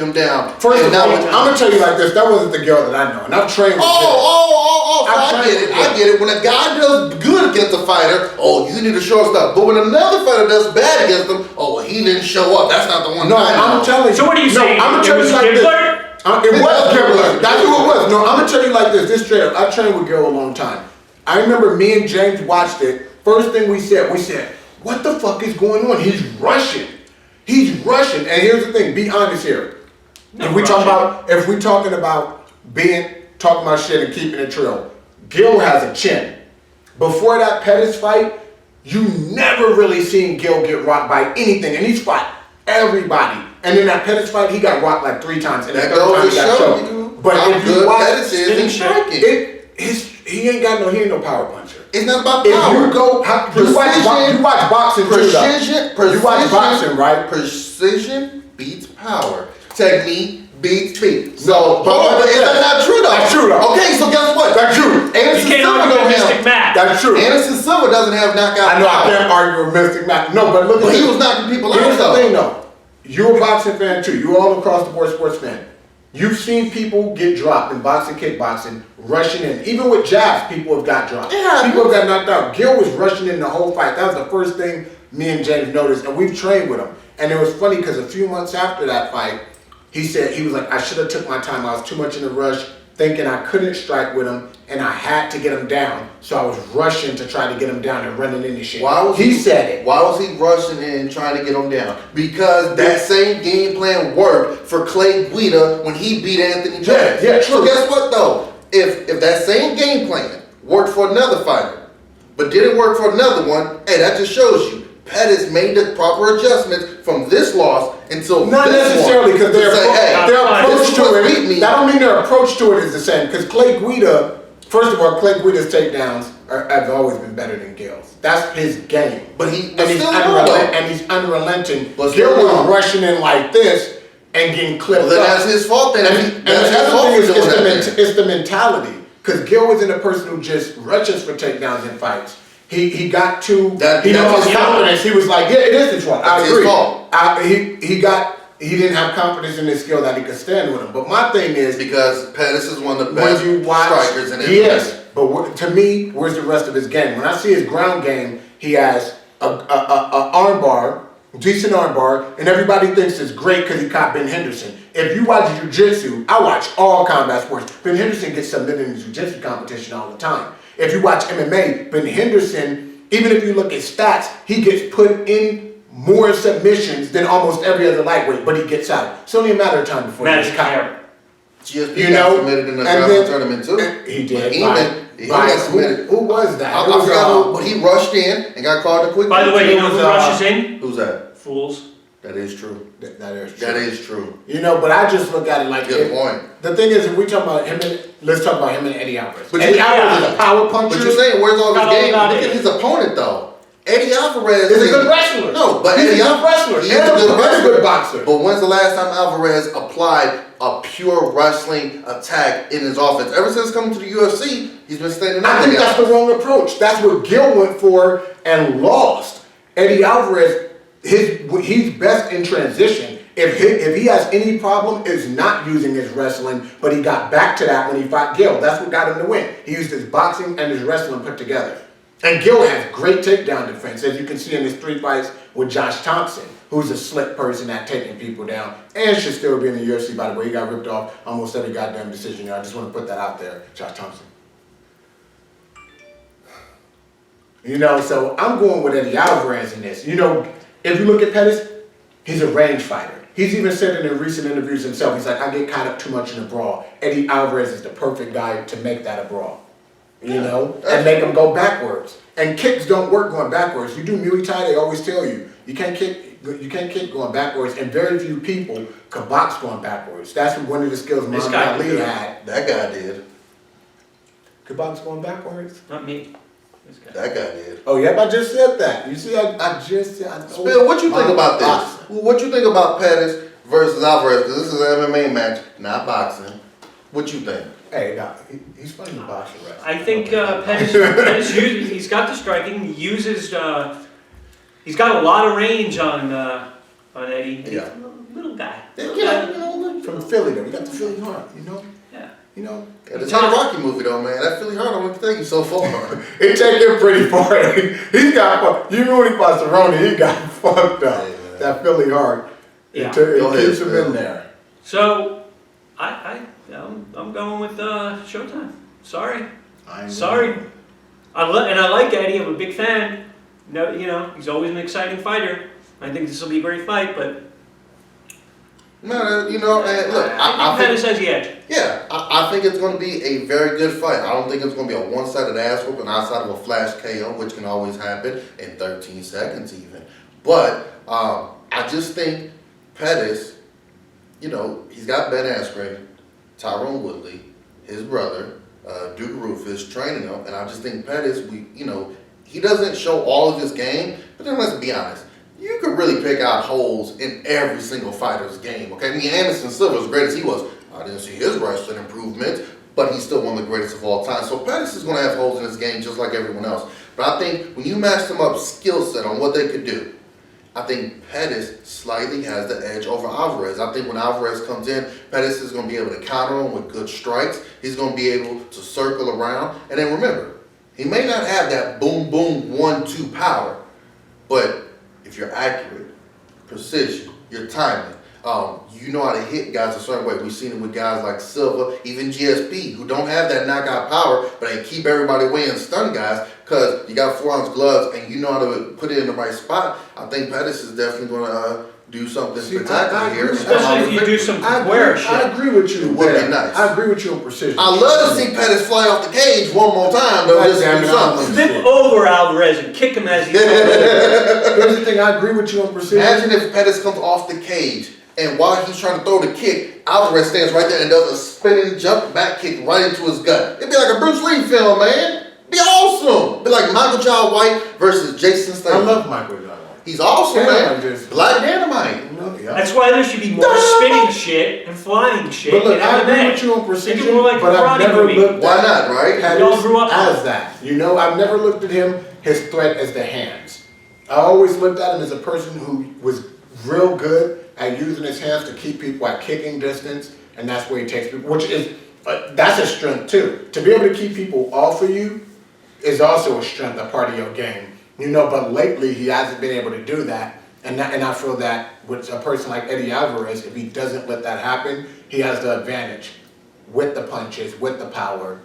him down. First of all, I'm gonna tell you like this. That wasn't the girl that I know, and I've trained with I get it. When a guy does good against a fighter, you need to show stuff. But when another fighter does bad against him, he didn't show up. That's not the one. No, I'm telling you. So what are you saying? I'm gonna tell you like this. It was Gibler. That's who it was. No, I'm gonna tell you like this. This straight up. I trained with Gil a long time. I remember me and James watched it. First thing we said, what the fuck is going on? He's rushing. And here's the thing, be honest here. If we talking about talking about shit and keeping it trill, Gil has a chin. Before that Pettis fight, you never really seen Gil get rocked by anything, and he's fought everybody. And in that Pettis fight, he got rocked like 3 times, and the third time he got choked. But if you watch Pettis is in striking. He ain't no power puncher. It's not about power. If you watch boxing too, though. You watch boxing, right? Precision beats power. Technique beats speed. So, but is that not true though? That's true though. Okay, so guess what? That's true. Anderson Silva don't have. That's true. Anderson Silva doesn't have knockout I know power. I can't argue with Mystic Mac. No, but look at he was knocking people out though. Here's the thing though. You're a boxing fan too. You're all across the board sports fan. You've seen people get dropped in boxing, kickboxing, rushing in. Even with jabs, people have got dropped. Yeah, people have got knocked out. Gil was rushing in the whole fight. That was the first thing me and James noticed, and we've trained with him. And it was funny because a few months after that fight, he was like, I should have took my time. I was too much in a rush, thinking I couldn't strike with him, and I had to get him down. So I was rushing to try to get him down and running into shit. He said it. Why was he rushing in trying to get him down? Because that same game plan worked for Clay Guida when he beat Anthony Jones. Yeah, true. So guess what though? If that same game plan worked for another fighter, but didn't work for another one, hey, that just shows you Pettis made the proper adjustments from this loss until not this necessarily because their approach to it. Me. That don't mean their approach to it is the same. Because Clay Guida, first of all, Clay Guida's takedowns have always been better than Gil's. That's his game. But he's unrelenting. But Gil was rushing in like this and getting clipped up. That's his fault. It's the mentality. Because Gil wasn't a person who just rushes for takedowns in fights. He got to he lost confidence. He was like, yeah, it is his fault. I agree. He didn't have confidence in his skill that he could stand with him. But my thing is because Pettis is one of the best strikers in He is. But to me, where's the rest of his game? When I see his ground game, he has a armbar, decent armbar, and everybody thinks it's great because he caught Ben Henderson. If you watch jiu-jitsu, I watch all combat sports. Ben Henderson gets submitted in jiu-jitsu competition all the time. If you watch MMA, Ben Henderson, even if you look at stats, he gets put in more submissions than almost every other lightweight, but he gets out. It's only a matter of time before he gets caught. GSP got submitted in the Grand tournament too. He did. He got submitted. Who was that? I forgot, but he rushed in and got called a quick. By the way, you know who rushes in? Who's that? Fools. That is true. That is true. You know, but I just look at it like good point. The thing is, if we talk about him, let's talk about him and Eddie Alvarez. But Eddie Alvarez is a power puncher. But you're saying where's all his game? Look at his opponent though. Eddie Alvarez is a good wrestler. No, but he's a good wrestler. He's a good boxer. But when's the last time Alvarez applied a pure wrestling attack in his offense? Ever since coming to the UFC, he's been standing up. I think that's the wrong approach. That's what Gil went for and lost. Eddie Alvarez, he's best in transition. If he has any problem, it's not using his wrestling, but he got back to that when he fought Gil. That's what got him to win. He used his boxing and his wrestling put together. And Gil has great takedown defense, as you can see in his 3 fights with Josh Thompson, who's a slick person at taking people down, and should still be in the UFC, by the way. He got ripped off almost every goddamn decision. I just want to put that out there, Josh Thompson. So I'm going with Eddie Alvarez in this. If you look at Pettis, he's a range fighter. He's even said in recent interviews himself, he's like, I get caught up too much in a brawl. Eddie Alvarez is the perfect guy to make that a brawl. And make them go backwards. And kicks don't work going backwards. You do Muay Thai, they always tell you, you can't kick going backwards, and very few people can box going backwards. That's one of the skills Muhammad Ali had. That guy did. Could box going backwards? Not me. That guy did. Oh, yep, I just said that. You see, I just said. Spill, what you think about this? What you think about Pettis versus Alvarez? Because this is an MMA match, not boxing. What you think? Hey, he's fighting the boxer, right? I think Pettis he's got the striking. He uses. He's got a lot of range on Eddie. Yeah. Little guy. Yeah, Philly though. We got the Philly heart, you know? Yeah. You know? Yeah, the Tommy Rocky movie though, man. That Philly Heart only can take you so far. It take him pretty far. He got, you know when he fought Cerrone, he got fucked up. Yeah. That Philly heart. Yeah. It keeps him in there. So, I'm going with Showtime. Sorry. Sorry. I like Eddie. I'm a big fan. No, you know, he's always an exciting fighter. I think this will be a great fight, but No, you know, and look, I think Pettis has the edge. Yeah, I think it's going to be a very good fight. I don't think it's going to be a one-sided ass whooping outside of a flash KO, which can always happen in 13 seconds even. But I just think Pettis, you know, he's got Ben Askren, Tyrone Woodley, his brother, Duke Rufus training him, and I just think Pettis, he doesn't show all of his game, but then let's be honest. You could really pick out holes in every single fighter's game, okay? I mean, Anderson Silva, as great as he was, I didn't see his wrestling improvements, but he's still one of the greatest of all time. So Pettis is going to have holes in his game just like everyone else. But I think when you match them up skill set on what they could do, I think Pettis slightly has the edge over Alvarez. I think when Alvarez comes in, Pettis is going to be able to counter him with good strikes. He's going to be able to circle around. And then remember, he may not have that boom, boom, 1-2 power, but if you're accurate, precision, your timing, you know how to hit guys a certain way. We've seen it with guys like Silva, even GSP, who don't have that knockout power, but they keep everybody away and stun guys because you got 4-ounce gloves and you know how to put it in the right spot. I think Pettis is definitely going to do something spectacular here. Especially if you do some wear shit. I agree with you. It would be nice. I agree with you on precision. I love to see Pettis fly off the cage one more time, though. Just do something. Flip over Alvarez and kick him as he's over. Here's the thing, I agree with you on precision. Imagine if Pettis comes off the cage and while he's trying to throw the kick, Alvarez stands right there and does a spinning jump back kick right into his gut. It'd be like a Bruce Lee film, man. It'd be awesome. It'd be like Michael John White versus Jason Statham. I love Michael John White. He's awesome, man. Just Black Dynamite. That's why there should be more spinning shit and flying shit. But look, in I agree MMA. with you on precision, Make it more like but a I've karate never movie. looked Why at not, right? We all grew up on as that. You know, I've never looked at him, his threat as the hands. I always looked at him as a person who was real good at using his hands to keep people at kicking distance, and that's where he takes people, which is, that's a strength too. To be able to keep people off of you is also a strength, a part of your game. You know, but lately he hasn't been able to do that. And I feel that with a person like Eddie Alvarez, if he doesn't let that happen, he has the advantage with the punches, with the power,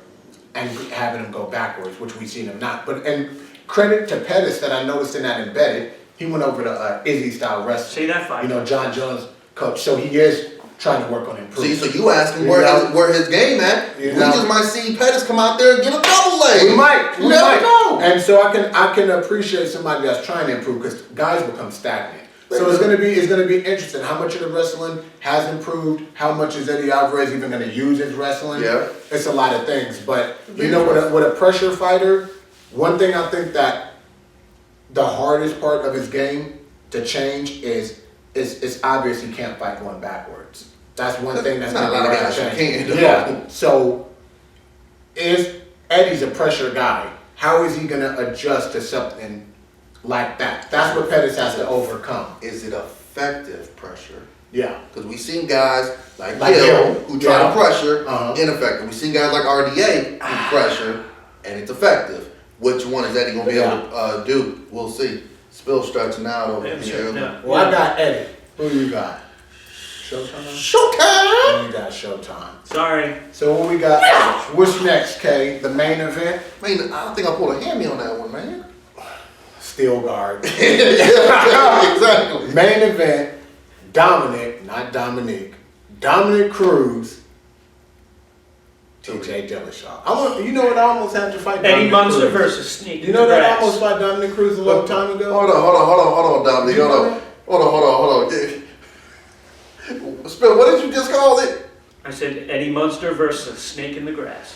and having him go backwards, which we've seen him not. But and credit to Pettis that I noticed in that embedded, he went over to Izzy style wrestling. See that fight? You know, John Jones coach, so he is trying to work on improvement. See, so you asking where his game at? We just might see Pettis come out there and get a double leg. We might. Never know. And so I can appreciate somebody that's trying to improve because guys become stagnant. So it's gonna be interesting how much of the wrestling has improved. How much is Eddie Alvarez even gonna use his wrestling? Yeah, it's a lot of things. But you know, with a pressure fighter, one thing I think that the hardest part of his game to change is it's obvious he can't fight going backwards. That's one thing that's not a lot of guys change. can. Yeah. So if Eddie's a pressure guy, how is he gonna adjust to something like that? That's what Pettis has to overcome. Is it effective pressure? Yeah. Because we've seen guys like Hill, who try to pressure, ineffective. We've seen guys like RDA who pressure, and it's effective. Which one is Eddie going to be able to do? We'll see. Spill stretching out over here. No. Well, I got Eddie. Who you got? Showtime? Showtime! You got Showtime. Sorry. So what we got? What's next, Kay? The main event? Man, I think I pulled a hammy on that one, man. Steel guard. Exactly. Main event, Dominic, not Dominique, Dominic Cruz, TJ Dillashaw. You know what? I almost had to fight Eddie Dominic Munster Cruz. versus Sneak. You know that I almost fought Dominic Cruz a long time ago? Hold on, Dominic. Hold on. Spill, what did you just call it? I said Eddie Munster versus Snake in the Grass.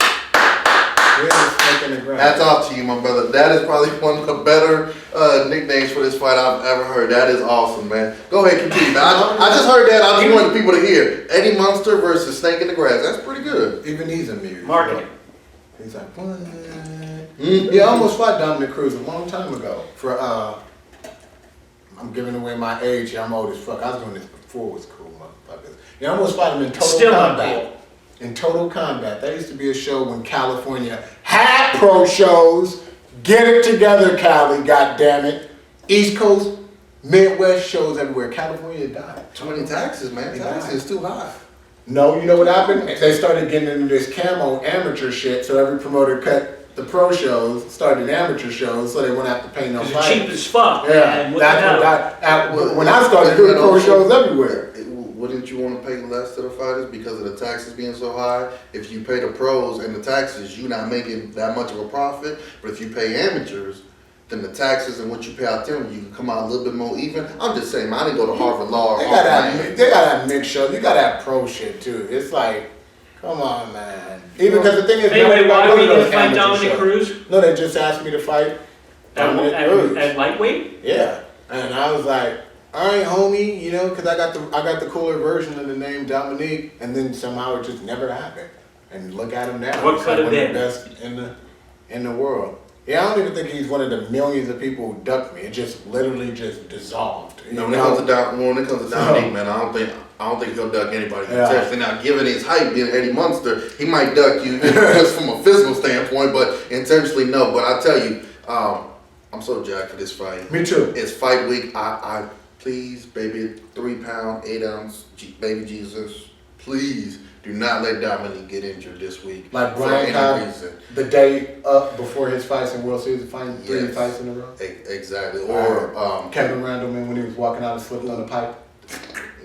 Hats off to you, my brother. That is probably one of the better nicknames for this fight I've ever heard. That is awesome, man. Go ahead, continue, man. I just heard that. I just wanted people to hear. Eddie Munster versus Snake in the Grass. That's pretty good. Even he's amused. Marketing. He's like, what? Yeah, I almost fought Dominic Cruz a long time ago. For I'm giving away my age here. I'm old as fuck. I was doing this before it was cool, motherfuckers. They almost fought him in Total Still not Combat. cool. In Total Combat. That used to be a show when California had pro shows. Get it together, Cali, goddammit. East Coast, Midwest shows everywhere. California died. Too many taxes, man. It Taxes is too high. No, you know what happened? They started getting into this camo amateur shit, so every promoter cut the pro shows, started amateur shows, so they wouldn't have to pay no It's fight. cheap as fuck. Yeah, And what that's the hell? what when I started doing pro shows everywhere. Wouldn't you want to pay less to the fighters because of the taxes being so high? If you pay the pros and the taxes, you're not making that much of a profit. But if you pay amateurs, then the taxes and what you pay out them, you can come out a little bit more even. I'm just saying, man, I didn't go to Harvard Law. They gotta have mixed shows. You gotta have pro shit too. It's like, come on, man. Even because the thing is, Anyway, why are we going to fight amateur Dominic shows. Cruz? No, they just asked me to fight Dominic Cruz. At lightweight? Yeah, and I was like, all right, homie, you know, because I got the cooler version of the name Dominique, and then somehow it just never happened. And look at him now. What He's could have one of been? the best in the world. Yeah, I don't even think he's one of the millions of people who ducked me. It just literally just dissolved. No, when it comes to Dominique, man, I don't think he'll duck anybody. Yeah. Potentially. Now, given his height, being Eddie Munster, he might duck you just from a physical standpoint, but intentionally no. But I tell you, I'm so jacked for this fight. Me too. It's fight week. I please, baby, 3 pound, 8 ounce, baby Jesus, please do not let Dominic get injured this week. Like for Brian any Cobb, reason. the day up before his fights in World Series, fighting 3 Yes. fights in a row. Exactly. Or Kevin Randleman when he was walking out and slipped on the pipe.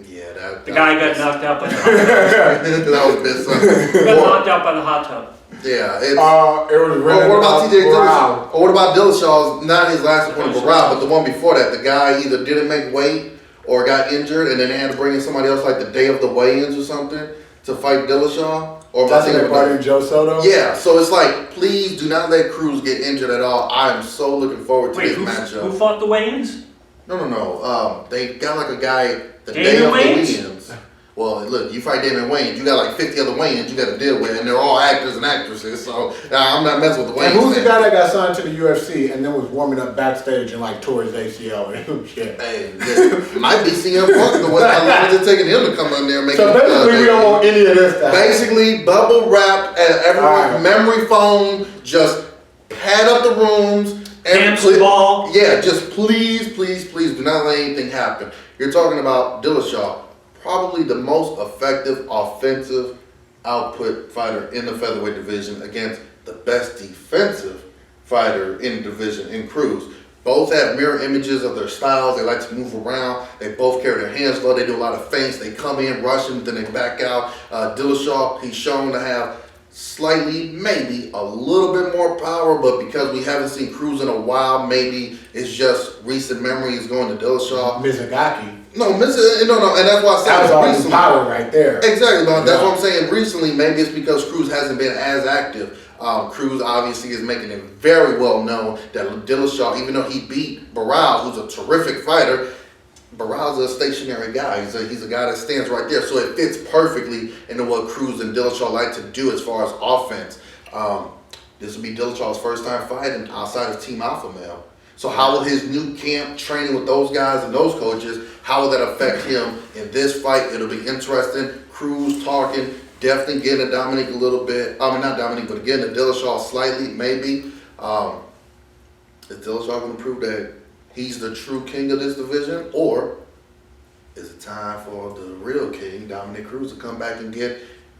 yeah, that The guy got knocked out by the hot tub. that was best. Got knocked out by the hot tub. Yeah, it's. It was really What about TJ Brown. Dillashaw? Or what about Dillashaw's? Not his last opponent, but Rob, but the one before that. The guy either didn't make weight or got injured, and then they had to bring in somebody else like the day of the weigh-ins or something to fight Dillashaw. Or That's when they brought in Joe Soto? Yeah, so it's like, please do not let Cruz get injured at all. I am so looking forward to Wait, this who matchup. fought the weigh-ins? No. They got like a guy the Damon day of the Wayans? weigh-ins. Well, look, you fight Damon Wayans, you got like 50 other Wayans you got to deal with, and they're all actors and actresses. So I'm not messing with the Wayans. And who's the guy that got signed to the UFC and then was warming up backstage and like tore his ACL and shit? Hey, yeah, might be CM Punk the way how long is it taking him to come in there and make So basically, we don't want any of this to happen. basically bubble wrapped and everyone's Alright. memory foam, just pad up the rooms and Dance the ball. Yeah, just please do not let anything happen. You're talking about Dillashaw, probably the most effective offensive output fighter in the featherweight division against the best defensive fighter in the division in Cruz. Both have mirror images of their styles. They like to move around. They both carry their hands low. They do a lot of feints. They come in, rush them, then they back out. Dillashaw, he's shown to have slightly, maybe a little bit more power, but because we haven't seen Cruz in a while, maybe it's just recent memory is going to Dillashaw. Mizugaki. No, and that's why I said That was all his recently. power right there. Exactly, but that's Yeah. what I'm saying. Recently, maybe it's because Cruz hasn't been as active. Cruz obviously is making it very well known that Dillashaw, even though he beat Barral, who's a terrific fighter, Barral's a stationary guy. He's a guy that stands right there. So it fits perfectly into what Cruz and Dillashaw like to do as far as offense. This will be Dillashaw's first time fighting outside of Team Alpha Male. So how will his new camp training with those guys and those coaches, how will that affect him in this fight? It'll be interesting. Cruz talking, definitely getting to Dominic a little bit. I mean, not Dominic, but getting to Dillashaw slightly, maybe. Is Dillashaw going to prove that he's the true king of this division? Or is it time for the real king, Dominic Cruz, to come back and get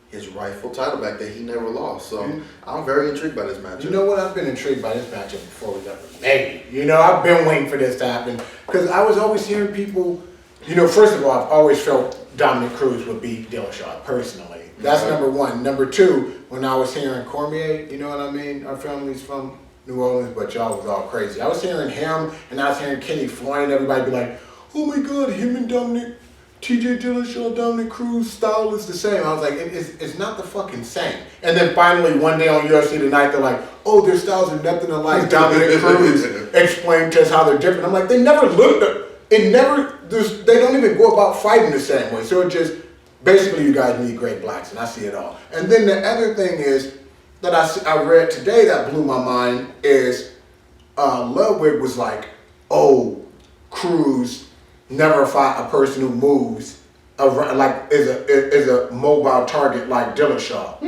his rightful title back that he never lost? So I'm very intrigued by this matchup. You know what? I've been intrigued by this matchup before we got maybe. You know, I've been waiting for this to happen because I was always hearing people. You know, first of all, I've always felt Dominic Cruz would beat Dillashaw personally. That's number one. Number two, when I was hearing Cormier, you know what I mean? Our family's from New Orleans, but y'all was all crazy. I was hearing him, and I was hearing Kenny Floyd, and everybody be like, "Oh my God, him and Dominic." TJ Dillashaw, Dominic Cruz style is the same. I was like, it's not the fucking same. And then finally one day on UFC Tonight, they're like, oh, their styles are nothing alike. Dominic Cruz explained to us how they're different. I'm like, they never they don't even go about fighting the same way. So it just, basically you guys need great blacks, and I see it all. And then the other thing is, that I read today that blew my mind is, Ludwig was like, oh, Cruz never fought a person who moves is a mobile target like Dillashaw.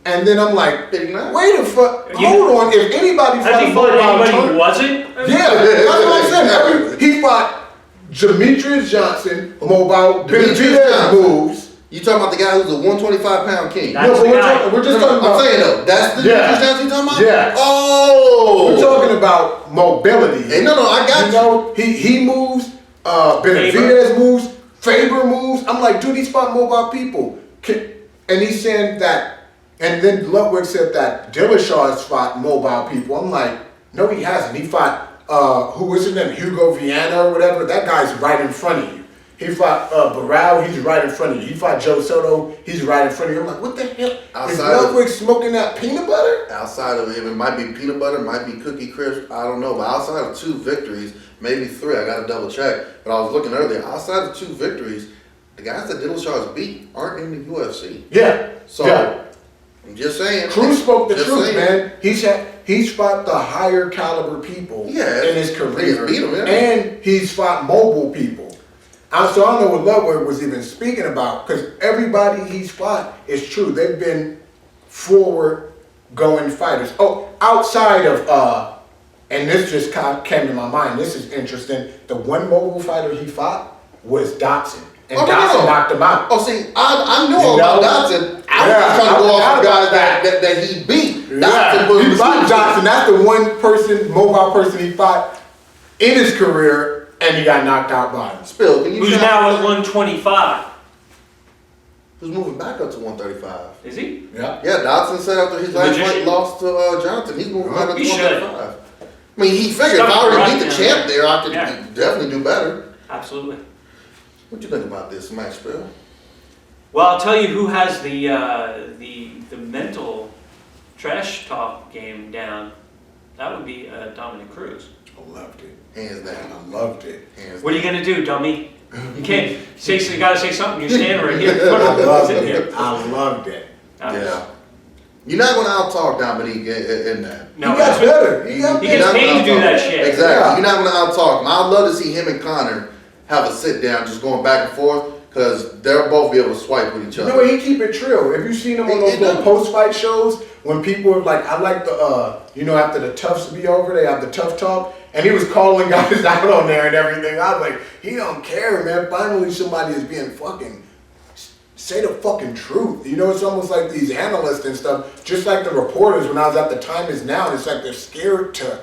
And then I'm like, Big man. wait a fuck, hold on. If anybody Has fought he a fought mobile anybody who target, wasn't? yeah, that's what I'm saying. He fought Demetrius Johnson, mobile Demetrius Benavidez Johnson. moves. You talking about the guy who's a 125-pound king? That's No, but the guy. we're just No, talking about. I'm saying though, that's the Yeah. Demetrius Johnson you talking about? Yeah. Oh. We're talking about mobility. Hey, no, I got you. know, he moves. Benavidez moves. Faber moves. I'm like, dude, he's fought mobile people. And he's saying that. And then Ludwig said that Dillashaw has fought mobile people. I'm like, no, he hasn't. He fought who was his name? Hugo Viana or whatever. That guy's right in front of you. He fought Barral, he's right in front of you. He fought Joe Soto, he's right in front of you. I'm like, what the hell? Is Ludwig smoking that peanut butter? Outside of him, it might be peanut butter, might be cookie crisp, I don't know. But outside of 2 victories, maybe 3, I gotta double check. But I was looking earlier, outside of 2 victories, the guys that Dillashaw has beat aren't in the UFC. Yeah. So, yeah. I'm just saying. Cruz spoke the Just truth, saying. man. He's fought the higher caliber people Yeah, in his career. he's beat 'em, yeah. And he's fought mobile people. So I don't know what Ludwig was even speaking about, because everybody he's fought is true. They've been forward-going fighters. Oh, outside of, and this just came to my mind, this is interesting, the one mobile fighter he fought was Dotson. And Dotson knocked him out. Oh, see, I knew all about Dotson. I was just trying to go off the guys that he beat. Yeah, he fought Johnson. That's the one person, mobile person he fought in his career, and he got knocked out by him. Spill, can you Who's now at 125? Who's moving back up to 135? Is he? Yeah. Yeah, Dotson said after his last Magician. fight lost to Johnson, he's moving back up to He should. 135. I mean, he figured if I already beat the champ there, I could definitely do better. Absolutely. What you think about this match, Spill? Well, I'll tell you who has the mental trash talk game down. That would be Dominic Cruz. I loved it. Hands down. I loved it. Hands What are you down. gonna do, dummy? You can't say. You gotta say something. You're standing right here. I loved Sit it. here. I loved it. Yeah. You're not going to out-talk Dominique in that. No, He got better. He gets paid to do that shit. Exactly. Yeah. You're not going to out-talk him. I'd love to see him and Connor have a sit-down just going back and forth because they'll both be able to swipe with each You other. know what? He keep it trill. Have you seen him on those little post-fight shows when people are like, I like the, after the toughs be over, they have the tough talk, and he was calling guys out on there and everything. I was like, he don't care, man. Finally, somebody is being fucking. Say the fucking truth. You know, it's almost like these analysts and stuff, just like the reporters when I was at The Time Is Now, it's like they're scared to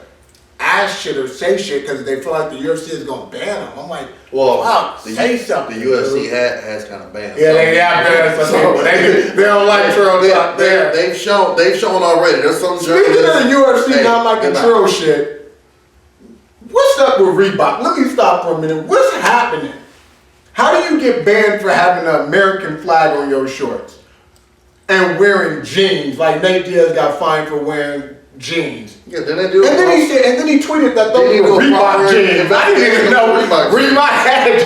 ask shit or say shit because they feel like the UFC is going to ban them. I'm like, wow, say something. The UFC dude. has kind of banned. Yeah, they have banned some. They don't like Trill Talk there. They've shown already. There's some Speaking of the UFC not liking Trill shit, what's up with Reebok? Let me stop for a minute. What's happening? How do you get banned for having an American flag on your shorts and wearing jeans? Like Nate Diaz got fined for wearing jeans. Yeah, then they do. And then he tweeted that those were Reebok jeans. I didn't even know Reebok had.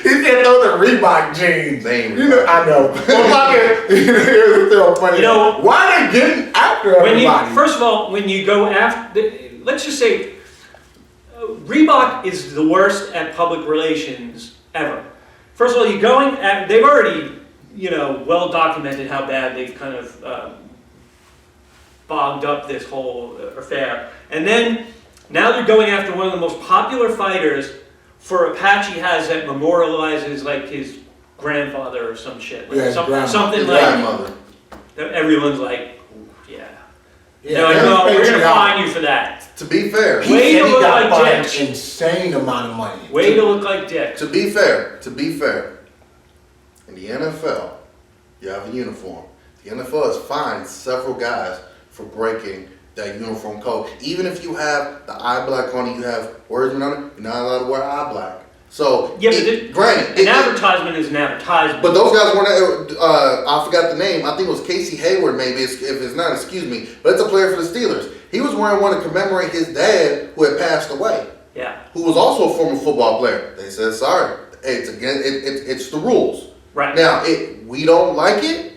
He said those are Reebok jeans. I know. It's still funny. You know, why they getting after everybody? First of all, when you go after, let's just say, Reebok is the worst at public relations ever. First of all, you're going at, they've already, well documented how bad they've kind of bogged up this whole affair. And then, now they're going after one of the most popular fighters for a patch he has that memorializes like his grandfather or some shit. Like something like, grandmother. Everyone's like, yeah. Yeah, no, we're going to fine you for that. To be fair. Way to look like fined dicks. insane amount of money. Way to look like dicks. To be fair, in the NFL, you have a uniform. The NFL has fined several guys for breaking that uniform code. Even if you have the eye black on it, you have words on it, you're not allowed to wear eye black. So, yeah, but granted, an advertisement is an advertisement. But those guys weren't. I forgot the name. I think it was Casey Hayward. Maybe if it's not, excuse me. But it's a player for the Steelers. He was wearing one to commemorate his dad who had passed away. Yeah. Who was also a former football player. They said, sorry, it's the rules. Right. Now, we don't like it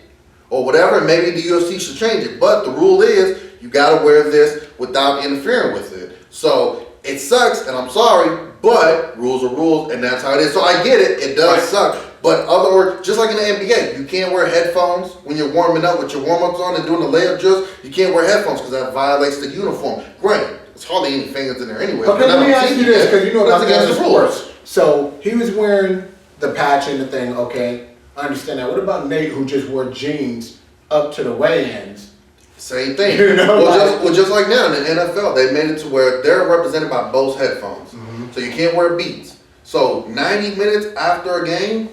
or whatever. And maybe the UFC should change it. But the rule is you got to wear this without interfering with it. So it sucks, and I'm sorry. But rules are rules, and that's how it is. So I get it. It does suck. But or just like in the NBA, you can't wear headphones when you're warming up with your warm-ups on and doing the layup drills. You can't wear headphones because that violates the uniform. Granted, there's hardly any fans in there anyway. Okay, let me ask you this, because you know that's about against the rules. So he was wearing the patch and the thing. Okay, I understand that. What about Nate, who just wore jeans up to the weigh-ins? Same thing. You know, well, just like now in the NFL, they made it to where they're represented by Bose headphones. So you can't wear Beats. So 90 minutes after a game,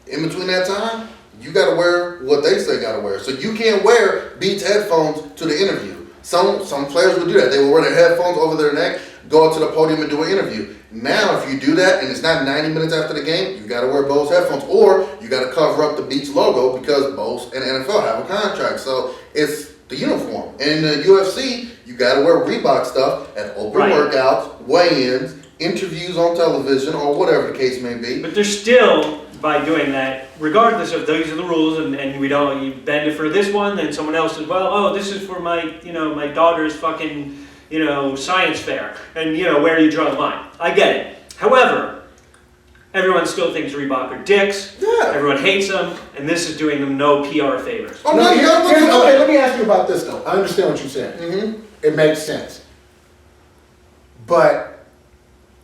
in between that time, you got to wear what they say got to wear. So you can't wear Beats headphones to the interview. Some players will do that. They will wear their headphones over their neck, go up to the podium and do an interview. Now, if you do that and it's not 90 minutes after the game, you got to wear Bose headphones, or you got to cover up the Beats logo because Bose and NFL have a contract. So it's the uniform. And in the UFC, you got to wear Reebok stuff at open workouts, weigh-ins, interviews on television, or whatever the case may be. But there's still, by doing that, regardless of these are the rules, and we don't, you bend it for this one, then someone else says, well, oh, this is for my, my daughter's fucking, science fair, and where do you draw the line? I get it. However, everyone still thinks Reebok are dicks. Yeah. Everyone hates them, and this is doing them no PR favors. Oh, okay, let me ask you about this though. I understand what you're saying. Mm-hmm. It makes sense. But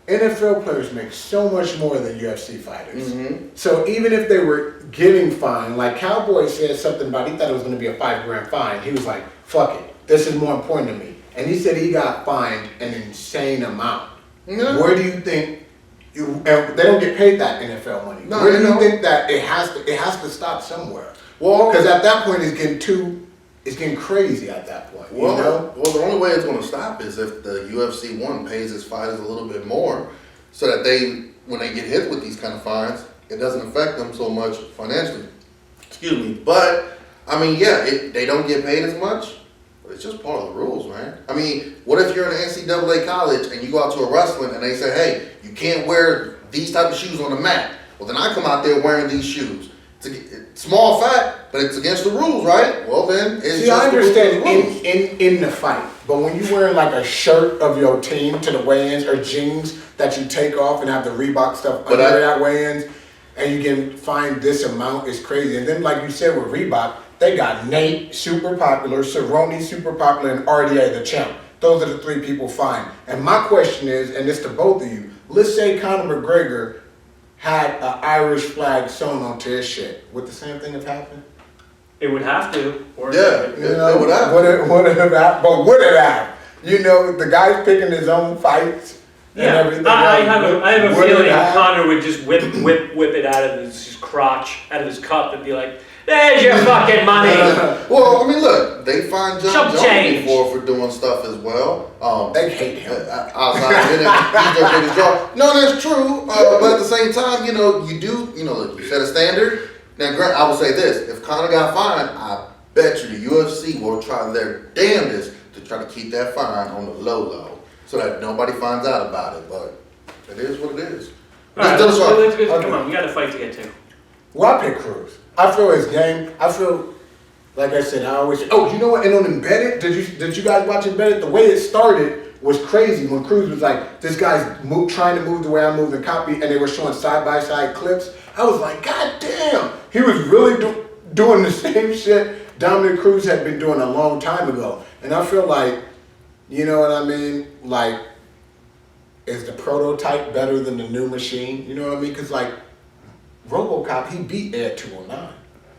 NFL players make so much more than UFC fighters. Mm-hmm. So even if they were getting fined, like Cowboy said something about, he thought it was going to be a $5,000 fine. He was like, fuck it, this is more important to me. And he said he got fined an insane amount. Yeah. Where do you think, they don't get paid that NFL money. No, Where do you think that it has to stop somewhere? Well, Because at that point it's getting crazy at that point. Well, the only way it's going to stop is if the UFC pays its fighters a little bit more, so that when they get hit with these kind of fines, it doesn't affect them so much financially. Excuse me. But I mean, they don't get paid as much, but it's just part of the rules, man. I mean, what if you're in an NCAA college and you go out to a wrestling and they say, hey, you can't wear these type of shoes on the mat? Well, then I come out there wearing these shoes. It's small fact, but it's against the rules, right? Well, then it's just I understand the rules. in the fight, but when you wearing like a shirt of your team to the weigh-ins, or jeans that you take off and have the Reebok stuff under that weigh-ins, and you get fined this amount, is crazy. And then, like you said with Reebok, they got Nate, super popular, Cerrone, super popular, and RDA, the champ. Those are the three people fined. And my question is, and this to both of you, let's say Conor McGregor had an Irish flag sewn onto his shit. Would the same thing have happened? It would have to. Or It would have. Would it have? But would it have? The guy's picking his own fights and everything. I have a Would it feeling have? Conor would just whip it out of his crotch, out of his cup, and be like, "There's your fucking money." Well, I mean, look, they fined John Jones change. before for doing stuff as well. They hate him. Outside of it, he's their biggest draw. No, that's true. But at the same time, look, you set a standard. Now, Grant, I will say this: if Conor got fined, I bet you the UFC will try their damnedest to try to keep that fine on the low, so that nobody finds out about it. But it is what it is. All right, let's come on, we got a fight to get to. Well, I pick Cruz. I feel his game. I feel, like I said, I always. Oh, you know what? And on Embedded, did you guys watch Embedded? The way it started was crazy when Cruz was like, this guy's trying to move the way I move and copy, and they were showing side by side clips. I was like, God damn, he was really doing the same shit Dominic Cruz had been doing a long time ago. And I feel like, you know what I mean? Like, is the prototype better than the new machine? You know what I mean? Because like, RoboCop, he beat Ed 209.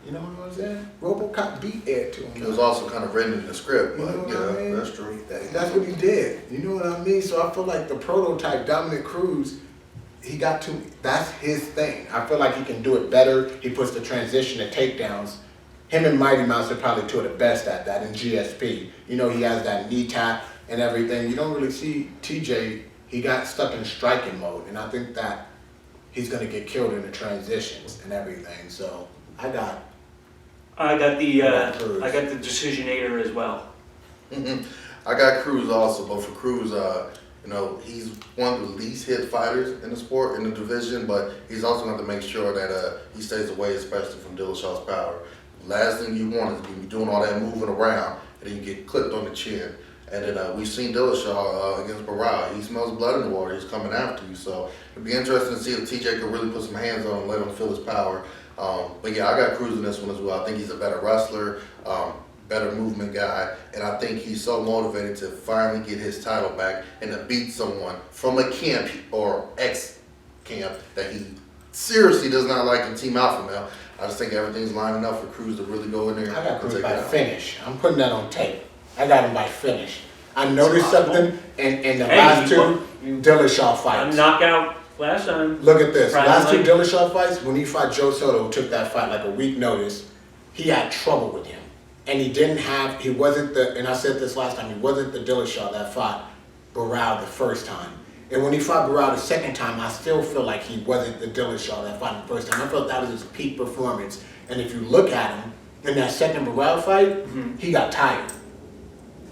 You know what I'm saying? RoboCop beat Ed 209. It was also kind of written in the script, but You know what I mean? that's true. That's what he did. You know what I mean? So I feel like the prototype, Dominic Cruz, that's his thing. I feel like he can do it better. He puts the transition and takedowns. Him and Mighty Mouse are probably two of the best at that in GSP. He has that knee tap and everything. You don't really see TJ, he got stuck in striking mode, and I think that he's going to get killed in the transitions and everything. So I got the decisionator as well. I got Cruz also, but for Cruz, he's one of the least hit fighters in the sport, in the division, but he's also going to make sure that he stays away, especially from Dillashaw's power. Last thing you want is to be doing all that moving around, and then you get clipped on the chin. And then we've seen Dillashaw against Barao. He smells blood in the water. He's coming after you. So it'd be interesting to see if TJ could really put some hands on him, let him feel his power. But yeah, I got Cruz in this one as well. I think he's a better wrestler, better movement guy, and I think he's so motivated to finally get his title back and to beat someone from a camp or ex-camp that he seriously does not like in Team Alpha Male. I just think everything's lining up for Cruz to really go in there. I got and Cruz take by it out. finish. I'm putting that on tape. I got him by finish. I noticed something in the Hey, last you- two Dillashaw fights. Knockout last time. Look at this. Last two Surprisingly. Dillashaw fights, when he fought Joe Soto, who took that fight like a week notice, he had trouble with him. And he wasn't and I said this last time, he wasn't the Dillashaw that fought Barao the first time. And when he fought Barao the second time, I still feel like he wasn't the Dillashaw that fought him the first time. I felt that was his peak performance. And if you look at him, in that second Barao fight, he got tired.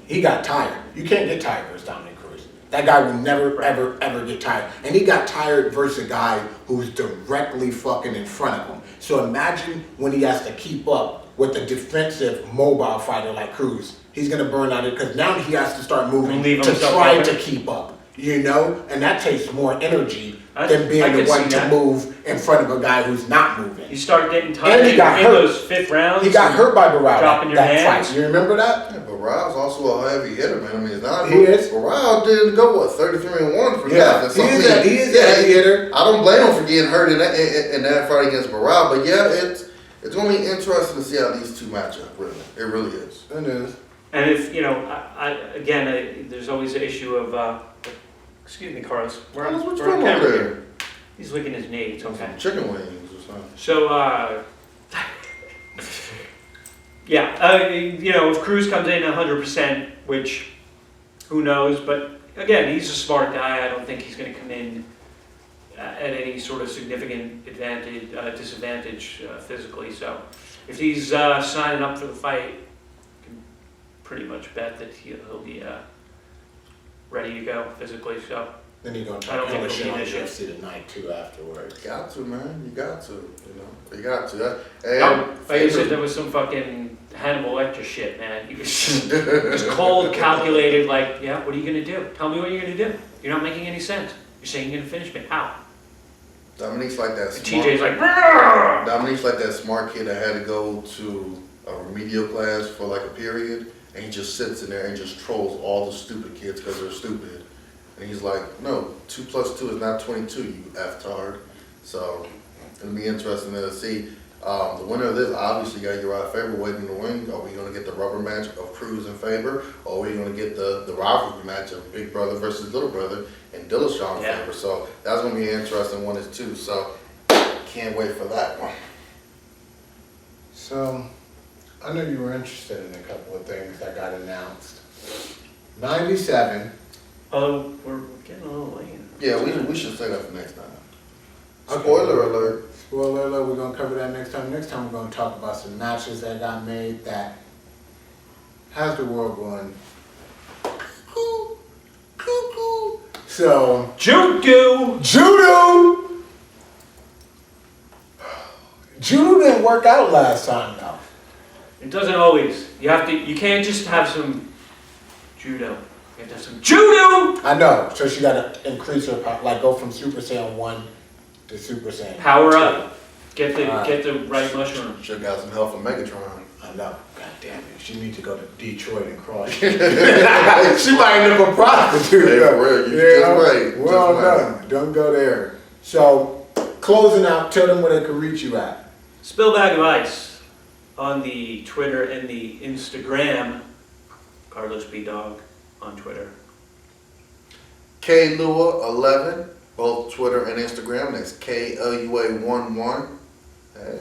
He got tired. You can't get tired versus Dominic Cruz. That guy will never, ever, ever get tired. And he got tired versus a guy who's directly fucking in front of him. So imagine when he has to keep up with a defensive, mobile fighter like Cruz. He's gonna burn out it because now he has to start moving Leave to himself try open. to keep up. You know? And that takes more energy I than being the could one see to that. move in front of a guy who's not moving. You start getting tired And he got in hurt. those fifth rounds. He got hurt by Barao Dropping your that hands. fight. You remember that? Yeah, but Barao's also a heavy hitter, man. I mean, it's not. He is. Barao didn't go 33-1 for Yeah, nothing. he is a heavy hitter. I don't blame him for getting hurt in that fight against Barao, but yeah, it's going to be interesting to see how these two match up. Really, it really is. It is. And if, there's always the issue of, excuse me, Carlos. We're on What's we're on wrong over camera there? here. He's licking his knee. It's okay. Chicken wings or something. So, if Cruz comes in 100%, which who knows, but again, he's a smart guy. I don't think he's going to come in at any sort of significant disadvantage physically. So, if he's signing up for the fight, you can pretty much bet that he'll be ready to go physically. So. Then you're gonna I try don't to think finish it it'll on be an UFC tonight too afterwards. You got to, man. You got to. You got to. Like you said, there was some fucking Hannibal Lecter shit, man. He was just cold, calculated, like, yeah, what are you gonna do? Tell me what you're gonna do. You're not making any sense. You're saying you're gonna finish me. How? Dominique's like that And smart. TJ's like, "Brrr!" Dominique's like that smart kid that had to go to a remedial class for like a period, and he just sits in there and just trolls all the stupid kids because they're stupid. And he's like, no, 2 + 2 is not 22, you F-tard. So it'll be interesting to see. The winner of this obviously got Uriah Faber waiting in the wing. Are we going to get the rubber match of Cruz and Faber? Or are we going to get the rivalry match of Big Brother versus Little Brother and Dillashaw and Faber? So that's going to be an interesting one too. So can't wait for that one. So, I know you were interested in a couple of things that got announced. 97. Oh, we're getting a little late. Yeah, we should say that for next time. Okay. Spoiler alert. Spoiler alert, we're gonna cover that next time. Next time we're gonna talk about some matches that got made that has the world going cuckoo, cuckoo. So, Judo! Judo! Judo didn't work out last time though. It doesn't always. You can't just have some judo. You have to have some judo! I know, so she gotta increase her power, like go from Super Saiyan 1 to Super Saiyan Power 2. up. Get the right mushroom. Should got some help from Megatron. I know. God damn it. She needs to go to Detroit and cross. She might end up a prostitute. Hey, for real, you just right. Well Just done. Don't go there. So, closing out, tell them where they can reach you at. Spillbag of Ice on the Twitter and the Instagram. Carlos B. Dog on Twitter. K Lua 11, both Twitter and Instagram. That's KLUA11. Hey.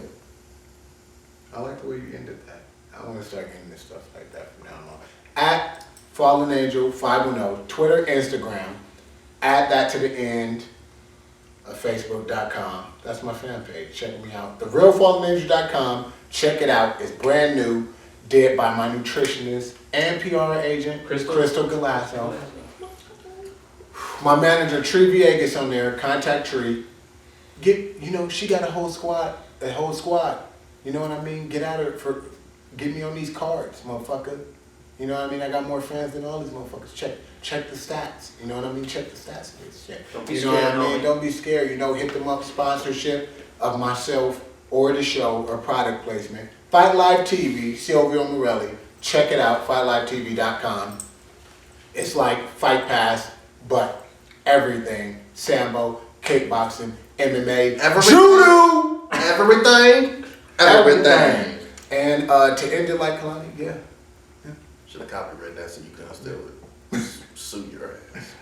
I like the way you ended that. I want to start ending this stuff like that from now on. At Fallen Angel 510, Twitter, Instagram. Add that to the end of Facebook.com. That's my fan page. Check me out. TheRealFallenAngel.com. Check it out. It's brand new. Did by my nutritionist and PR agent, Crystal Galasso. My manager, Tree Viegas, on there. Contact Tree. She got a whole squad. You know what I mean? Get me on these cards, motherfucker. You know what I mean? I got more fans than all these motherfuckers. Check the stats. You know what I mean? Check the stats of this shit. Don't be You know what scared, I mean? homie. Don't be scared. You know, hit them up, sponsorship of myself or the show or product placement. Fight Live TV, Silvio Morelli. Check it out, fightlivetv.com. It's like Fight Pass, but everything. Sambo, kickboxing, MMA, judo, everything. And to end it like Kalani, yeah. Should have copyrighted that so you can still sue your ass.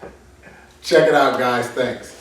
Check it out, guys. Thanks.